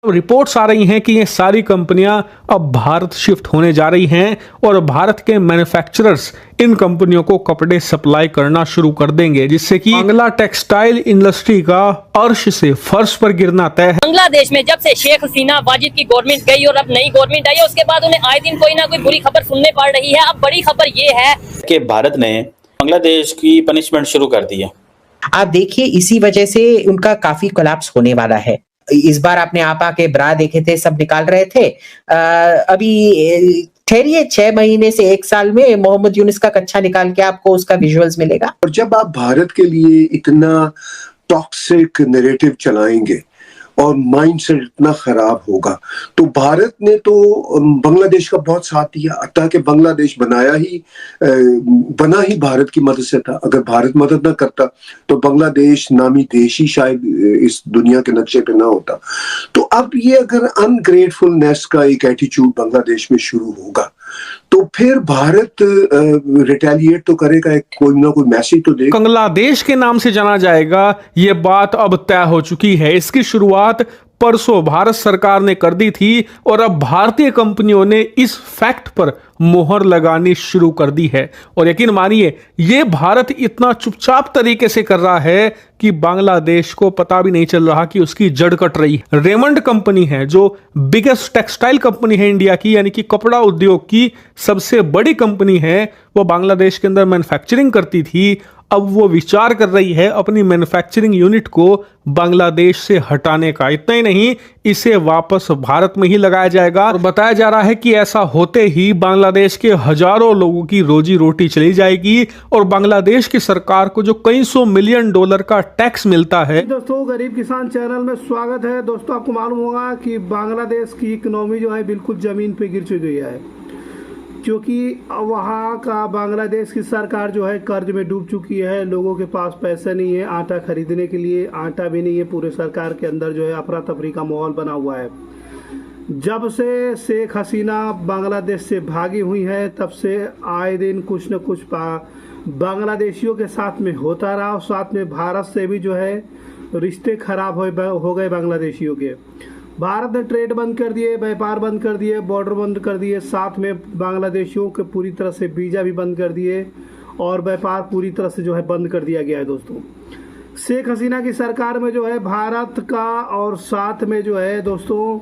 Reports आ रही हैं कि ये सारी कंपनियां अब भारत शिफ्ट होने जा रही हैं और भारत के मैन्युफैक्चरर्स इन कंपनियों को कपड़े सप्लाई करना शुरू कर देंगे, जिससे कि बांग्ला टेक्सटाइल इंडस्ट्री का अर्श से फर्श पर गिरना तय है। बांग्लादेश में जब से शेख हसीना वाजिद की गवर्नमेंट गई और अब नई गवर्नमेंट आई है, उसके बाद उन्हें आए दिन कोई ना कोई बुरी खबर सुनने पड़ रही है। अब बड़ी खबर ये है कि भारत ने बांग्लादेश की पनिशमेंट शुरू कर दी है। आप देखिए, इसी वजह से उनका काफी कोलैप्स होने वाला है। इस बार आपने आपा के ब्रा देखे थे, सब निकाल रहे थे। अभी ठहरिए, 6 महीने से 1 साल में मोहम्मद यूनुस का कच्चा निकाल के आपको उसका विजुअल्स मिलेगा। और जब आप भारत के लिए इतना टॉक्सिक नैरेटिव चलाएंगे और माइंडसेट इतना खराब होगा, तो भारत ने तो बांग्लादेश का बहुत साथ दिया। ताकि बांग्लादेश बना ही भारत की मदद से था। अगर भारत मदद ना करता तो बांग्लादेश नामी देश ही शायद इस दुनिया के नक्शे पे ना होता। तो अब ये अगर अनग्रेटफुलनेस का एक एटीट्यूड बांग्लादेश में शुरू होगा तो फिर भारत रिटेलिएट तो करेगा, कोई ना कोई मैसेज तो देगा। बांग्लादेश के नाम से जाना जाएगा, ये बात अब तय हो चुकी है। इसकी शुरुआत परसों भारत सरकार ने कर दी थी और अब भारतीय कंपनियों ने इस फैक्ट पर मोहर लगानी शुरू कर दी है। और यकीन मानिए, ये भारत इतना चुपचाप तरीके से कर रहा है कि बांग्लादेश को पता भी नहीं चल रहा कि उसकी जड़ कट रही है। रेमंड कंपनी है जो बिगेस्ट टेक्सटाइल कंपनी है इंडिया की, यानी कि कपड़ा उद्योग की सबसे बड़ी कंपनी है, वो बांग्लादेश के अंदर मैन्युफैक्चरिंग करती थी। अब वो विचार कर रही है अपनी मैन्युफैक्चरिंग यूनिट को बांग्लादेश से हटाने का। इतना ही नहीं, इसे वापस भारत में ही लगाया जाएगा और बताया जा रहा है कि ऐसा होते ही बांग्लादेश के हजारों लोगों की रोजी रोटी चली जाएगी और बांग्लादेश की सरकार को जो कई $100 मिलियन का टैक्स मिलता है। दोस्तों, गरीब किसान चैनल में स्वागत है। दोस्तों, आपको मालूम होगा कि बांग्लादेश की इकोनॉमी जो है बिल्कुल जमीन पे गिर चुकी है, क्योंकि वहाँ का बांग्लादेश की सरकार जो है कर्ज में डूब चुकी है। लोगों के पास पैसे नहीं है आटा खरीदने के लिए, आटा भी नहीं है। पूरे सरकार के अंदर जो है अफरा तफरी का माहौल बना हुआ है। जब से शेख हसीना बांग्लादेश से भागी हुई है, तब से आए दिन कुछ न कुछ बांग्लादेशियों के साथ में होता रहा और साथ में भारत से भी जो है रिश्ते खराब हो गए बांग्लादेशियों के। भारत ने ट्रेड बंद कर दिए, व्यापार बंद कर दिए, बॉर्डर बंद कर दिए, साथ में बांग्लादेशियों के पूरी तरह से वीज़ा भी बंद कर दिए और व्यापार पूरी तरह से जो है बंद कर दिया गया है। दोस्तों, शेख हसीना की सरकार में जो है भारत का और साथ में जो है दोस्तों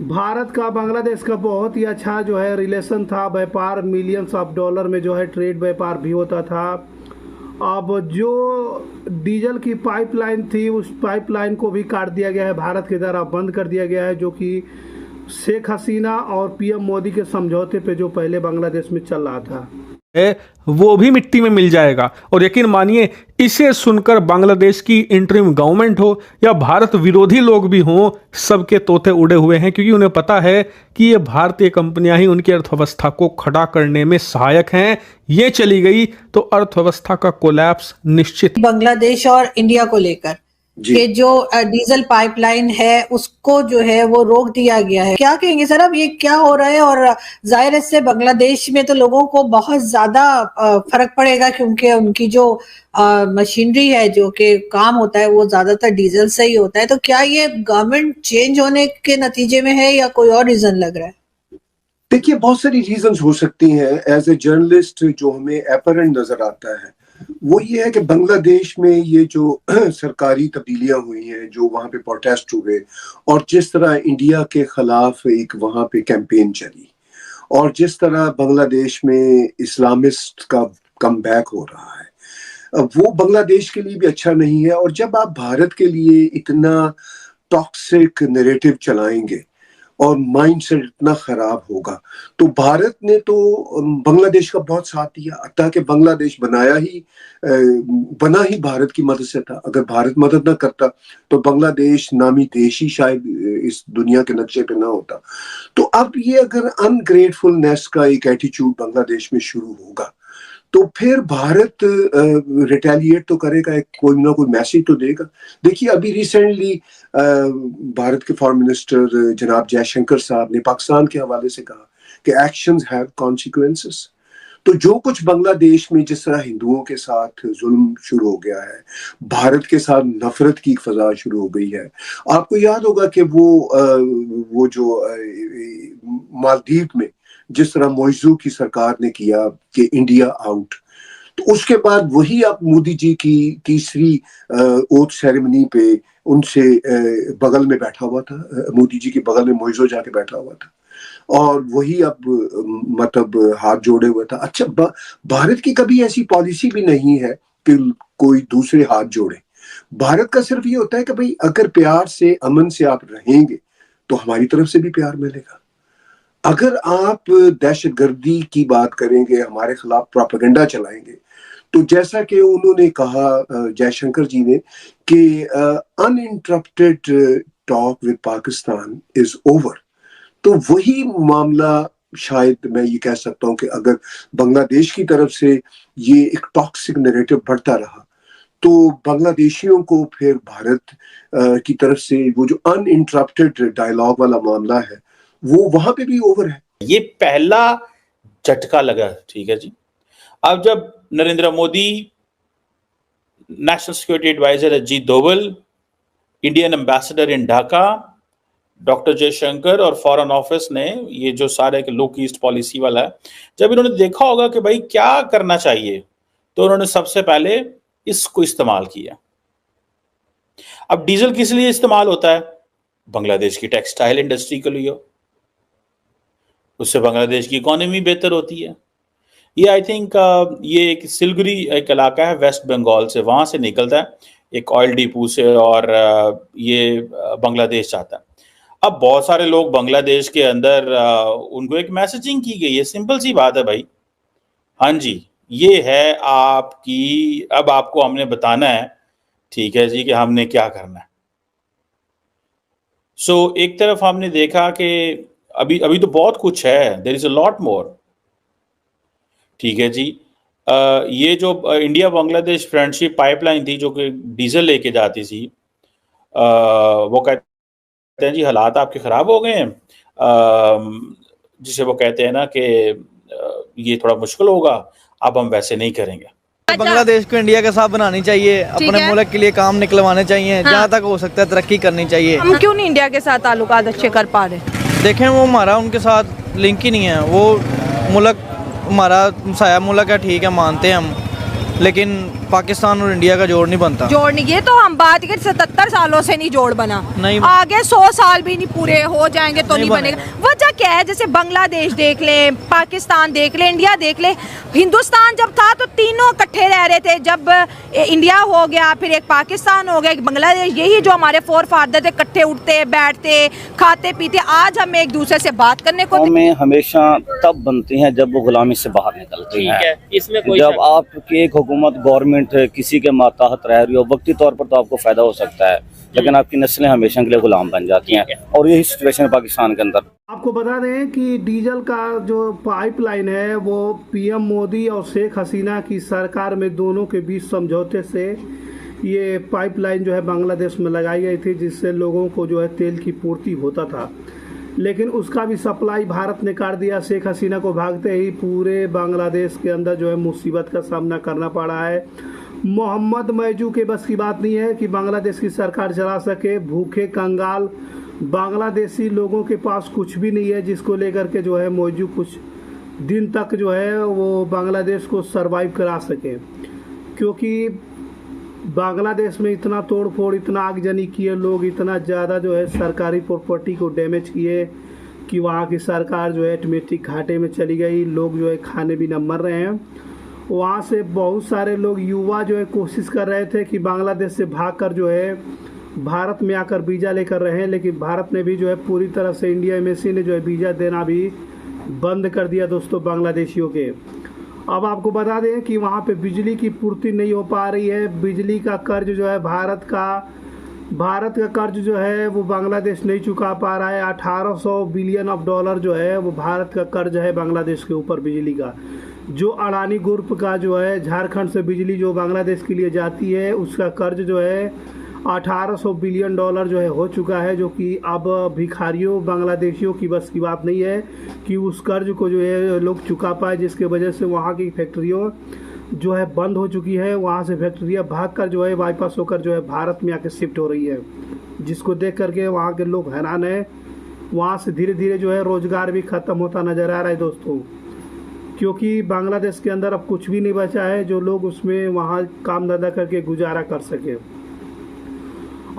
भारत का बांग्लादेश का बहुत ही अच्छा जो है रिलेशन था। व्यापार मिलियंस ऑफ डॉलर में जो है ट्रेड व्यापार भी होता था। अब जो डीजल की पाइपलाइन थी, उस पाइपलाइन को भी काट दिया गया है, भारत के द्वारा बंद कर दिया गया है, जो कि शेख हसीना और पीएम मोदी के समझौते पे जो पहले बांग्लादेश में चल रहा था वो भी मिट्टी में मिल जाएगा। और यकीन मानिए, इसे सुनकर बांग्लादेश की इंटरिम गवर्नमेंट हो या भारत विरोधी लोग भी हों, सबके तोते उड़े हुए हैं, क्योंकि उन्हें पता है कि ये भारतीय कंपनियां ही उनकी अर्थव्यवस्था को खड़ा करने में सहायक हैं। ये चली गई तो अर्थव्यवस्था का कोलैप्स निश्चित। बांग्लादेश और इंडिया को लेकर कि जो डीजल पाइपलाइन है उसको जो है वो रोक दिया गया है, क्या कहेंगे सर? अब ये क्या हो रहा है? और जाहिर है इससे बांग्लादेश में तो लोगों को बहुत ज्यादा फर्क पड़ेगा, क्योंकि उनकी जो मशीनरी है, जो कि काम होता है, वो ज्यादातर डीजल से ही होता है। तो क्या ये गवर्नमेंट चेंज होने के नतीजे में है या कोई और रीजन लग रहा है? देखिए, बहुत सारी रीजंस हो सकती हैं। एज ए जर्नलिस्ट जो हमें अपरेंट नजर आता है वो ये है कि बांग्लादेश में ये जो सरकारी तब्दीलियां हुई हैं, जो वहां पे प्रोटेस्ट हुए और जिस तरह इंडिया के खिलाफ एक वहां पे कैंपेन चली और जिस तरह बांग्लादेश में इस्लामिस्ट का कमबैक हो रहा है, वो बांग्लादेश के लिए भी अच्छा नहीं है। और जब आप भारत के लिए इतना टॉक्सिक नैरेटिव चलाएंगे और माइंडसेट इतना खराब होगा, तो भारत ने तो बांग्लादेश का बहुत साथ दिया। ताकि बांग्लादेश बना ही भारत की मदद से था। अगर भारत मदद ना करता तो बांग्लादेश नामी देश ही शायद इस दुनिया के नक्शे पे ना होता। तो अब ये अगर अनग्रेटफुलनेस का एक एटीट्यूड बांग्लादेश में शुरू होगा तो फिर भारत रिटेलिएट तो करेगा, कोई ना कोई मैसेज तो देगा। देखिए, अभी रिसेंटली भारत के फॉरेन मिनिस्टर जनाब जयशंकर साहब ने पाकिस्तान के हवाले से कहा कि एक्शंस हैव कॉन्सिक्वेंसेस। तो जो कुछ बांग्लादेश में जिस तरह हिंदुओं के साथ जुल्म शुरू हो गया है, भारत के साथ नफरत की फजा शुरू हो गई है। आपको याद होगा कि वो जो मालदीव में जिस तरह मोइजू की सरकार ने किया कि इंडिया आउट, तो उसके बाद वही आप मोदी जी की तीसरी ओथ सेरेमनी पे उनसे बगल में बैठा हुआ था, मोदी जी के बगल में मोइजो जाके बैठा हुआ था और वही अब मतलब हाथ जोड़े हुए था। अच्छा, भारत की कभी ऐसी पॉलिसी भी नहीं है कि कोई दूसरे हाथ जोड़े। भारत का सिर्फ ये होता है कि भाई अगर प्यार से अमन से आप रहेंगे तो हमारी तरफ से भी प्यार मिलेगा। अगर आप दहशतगर्दी की बात करेंगे, हमारे खिलाफ प्रोपेगेंडा चलाएंगे, तो जैसा कि उन्होंने कहा जयशंकर जी ने कि uninterrupted talk with Pakistan is over, तो वही मामला शायद मैं ये कह सकता हूं कि अगर बांग्लादेश की तरफ से ये एक टॉक्सिक नैरेटिव बढ़ता रहा तो बांग्लादेशियों को फिर भारत की तरफ से वो जो अनइंटरप्टेड डायलॉग वाला मामला है वो वहां पे भी ओवर है। ये पहला झटका लगा, ठीक है जी। अब जब Narendra Modi, national security advisor Ajit Doval, Indian ambassador in Dhaka doctor Jaishankar और फॉरेन ऑफिस ने ये जो सारे लुक ईस्ट पॉलिसी वाला है, जब इन्होंने देखा होगा कि भाई क्या करना चाहिए, तो उन्होंने सबसे पहले इसको इस्तेमाल किया। अब डीजल किस लिए इस्तेमाल होता है? बांग्लादेश की टेक्सटाइल इंडस्ट्री के लिए, उससे बांग्लादेश की इकोनॉमी बेहतर होती है। ये आई थिंक ये एक सिलगुरी एक इलाका है वेस्ट बंगाल से, वहां से निकलता है एक ऑयल डिपो से और ये बांग्लादेश जाता है। अब बहुत सारे लोग बांग्लादेश के अंदर उनको एक मैसेजिंग की गई है, सिंपल सी बात है भाई, हाँ जी ये है आपकी, अब आपको हमने बताना है, ठीक है जी, कि हमने क्या करना है। सो एक तरफ हमने देखा कि अभी तो बहुत कुछ है, there is a lot more, ठीक है जी। ये जो इंडिया बांग्लादेश फ्रेंडशिप पाइपलाइन थी जो कि डीजल लेके जाती थी, वो कहते हैं जी हालात आपके ख़राब हो गए हैं, जिसे वो कहते हैं ना कि ये थोड़ा मुश्किल होगा, अब हम वैसे नहीं करेंगे। बांग्लादेश को इंडिया के साथ बनानी चाहिए, अपने मुल्क के लिए काम निकलवाने चाहिए, जहाँ तक हो सकता है तरक्की करनी चाहिए। हम क्यों नहीं इंडिया के साथ ताल्लुकात अच्छे कर पा रहे? देखें वो हमारा उनके साथ लिंक ही नहीं है, वो मुल्क हमारा साया मुल्क है, ठीक है मानते हैं हम, लेकिन पाकिस्तान और इंडिया का जोड़ नहीं बनता। जोड़ नहीं, ये तो हम बात करें 77 सालों से नहीं जोड़ बना, नहीं आगे 100 साल भी नहीं पूरे हो जाएंगे तो नहीं बनेगा। वजह क्या है? जैसे बांग्लादेश देख ले, पाकिस्तान देख ले, इंडिया देख ले, हिंदुस्तान जब था तो तीनों इकट्ठे रह रहे थे, जब इंडिया हो गया फिर एक पाकिस्तान हो गया एक बांग्लादेश, यही जो हमारे फोर फादर थे, इकट्ठे उठते बैठते खाते पीते। आज हम एक दूसरे से बात करने को में हमेशा तब बनती हैं जब वो गुलामी से बाहर निकलती हैं। इसमें कोई जब आपकी एक हुकूमत गवर्नमेंट किसी के मातहत रह रही हो, वक्ती तौर पर तो आपको फायदा हो सकता है, लेकिन आपकी नस्लें हमेशा के लिए गुलाम बन जाती हैं, और यही सिचुएशन पाकिस्तान के अंदर। आपको बता दें कि डीजल का जो पाइपलाइन है वो पीएम मोदी और शेख हसीना की सरकार में दोनों के बीच समझौते से ये पाइपलाइन जो है बांग्लादेश में लगाई गई थी, जिससे लोगों को जो है तेल की पूर्ति होता था, लेकिन उसका भी सप्लाई भारत ने काट दिया। शेख हसीना को भागते ही पूरे बांग्लादेश के अंदर जो है मुसीबत का सामना करना पड़ा है। मोहम्मद मैजू के बस की बात नहीं है कि बांग्लादेश की सरकार चला सके। भूखे कंगाल बांग्लादेशी लोगों के पास कुछ भी नहीं है, जिसको लेकर के जो है मौजू कुछ दिन तक जो है वो बांग्लादेश को सरवाइव करा सके, क्योंकि बांग्लादेश में इतना तोड़ फोड़, इतना आगजनी किए लोग, इतना ज़्यादा जो है सरकारी प्रॉपर्टी को डैमेज किए कि वहाँ की सरकार जो है ऑटोमेटिक घाटे में चली गई। लोग जो है खाने भी न मर रहे हैं। वहाँ से बहुत सारे लोग युवा जो है कोशिश कर रहे थे कि बांग्लादेश से भागकर जो है भारत में आकर वीज़ा लेकर रहे, लेकिन भारत ने भी जो है पूरी तरह से, इंडिया एम्बेसी ने जो है वीज़ा देना भी बंद कर दिया दोस्तों बांग्लादेशियों के। अब आपको बता दें कि वहाँ पे बिजली की पूर्ति नहीं हो पा रही है। बिजली का कर्ज जो है भारत का कर्ज जो है वो बांग्लादेश नहीं चुका पा रहा है। 1800 बिलियन ऑफ डॉलर जो है वो भारत का कर्ज है बांग्लादेश के ऊपर बिजली का। जो अडानी ग्रुप का जो है झारखंड से बिजली जो बांग्लादेश के लिए जाती है, उसका कर्ज जो है 1800 बिलियन डॉलर जो है हो चुका है, जो कि अब भिखारियों बांग्लादेशियों की बस की बात नहीं है कि उस कर्ज को जो है लोग चुका पाए, जिसके वजह से वहाँ की फैक्ट्रियों जो है बंद हो चुकी है। वहाँ से फैक्ट्रियाँ भागकर जो है बाईपास होकर जो है भारत में आके शिफ्ट हो रही है, जिसको देख करके वहाँ के लोग हैरान हैं। वहाँ से धीरे धीरे जो है रोजगार भी ख़त्म होता नज़र आ रहा है दोस्तों, क्योंकि बांग्लादेश के अंदर अब कुछ भी नहीं बचा है जो लोग उसमें वहाँ काम धंधा करके गुजारा कर सके।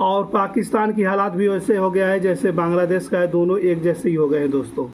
और पाकिस्तान की हालात भी वैसे हो गया है जैसे बांग्लादेश का है, दोनों एक जैसे ही हो गए हैं दोस्तों।